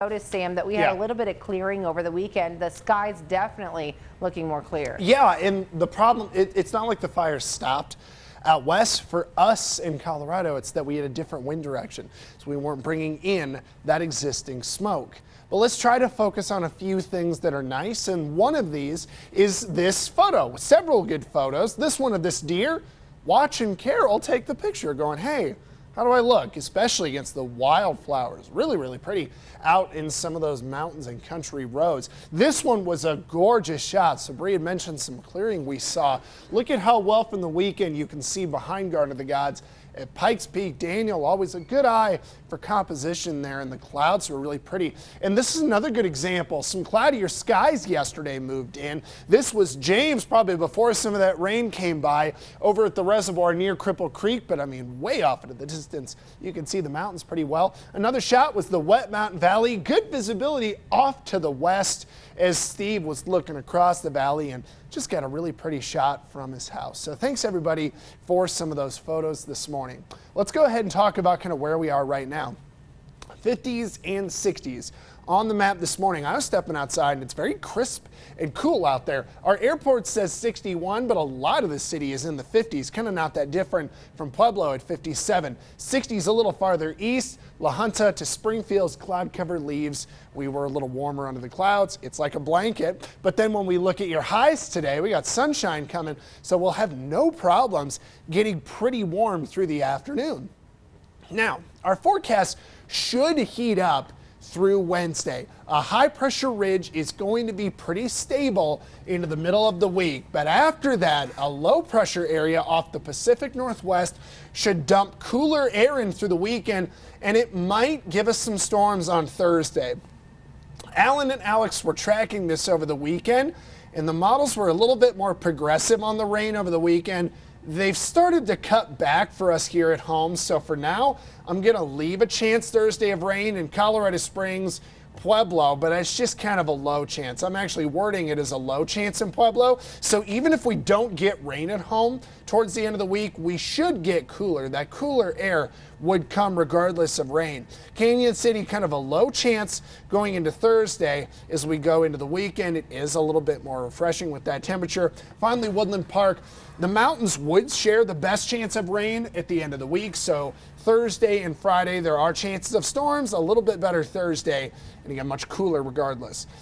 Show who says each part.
Speaker 1: Noticed, Sam, that we had a little bit of clearing over the weekend. The sky's definitely looking more clear.
Speaker 2: Yeah, and the problem, it's not like the fire stopped out west. For us in Colorado, it's that we had a different wind direction, so we weren't bringing in that existing smoke. But let's try to focus on a few things that are nice, and one of these is this photo. Several good photos. This one of this deer watching Carol take the picture going, hey, how do I look? Especially against the wildflowers. Really, really pretty out in some of those mountains and country roads. This one was a gorgeous shot. So Bree had mentioned some clearing we saw. Look at how well from the weekend you can see behind Garden of the Gods at Pikes Peak. Daniel, always a good eye for composition there, and the clouds were really pretty. And this is another good example. Some cloudier skies yesterday moved in. This was James, probably before some of that rain came by, over at the reservoir near Cripple Creek, but I mean way off into the distance. You can see the mountains pretty well. Another shot was the Wet Mountain Valley. Good visibility off to the west as Steve was looking across the valley and just got a really pretty shot from his house. So thanks everybody for some of those photos this morning. Let's go ahead and talk about kind of where we are right now. 50s and 60s on the map this morning. I was stepping outside and it's very crisp and cool out there. Our airport says 61, but a lot of the city is in the 50s, kind of not that different from Pueblo at 57. 60s a little farther east, La Junta to Springfield's cloud-covered leaves. We were a little warmer under the clouds. It's like a blanket. But then when we look at your highs today, we got sunshine coming, so we'll have no problems getting pretty warm through the afternoon. Now, our forecast should heat up through Wednesday. A high pressure ridge is going to be pretty stable into the middle of the week, but after that, a low pressure area off the Pacific Northwest should dump cooler air in through the weekend, and it might give us some storms on Thursday. Alan and Alex were tracking this over the weekend, and the models were a little bit more progressive on the rain over the weekend. They've started to cut back for us here at home, so for now, I'm going to leave a chance Thursday of rain in Colorado Springs, Pueblo, but it's just kind of a low chance. I'm actually wording it as a low chance in Pueblo, so even if we don't get rain at home towards the end of the week, we should get cooler. That cooler air would come regardless of rain. Canyon City, kind of a low chance going into Thursday. As we go into the weekend, it is a little bit more refreshing with that temperature. Finally, Woodland Park. The mountains would share the best chance of rain at the end of the week, so Thursday and Friday there are chances of storms, a little bit better Thursday, and again much cooler regardless.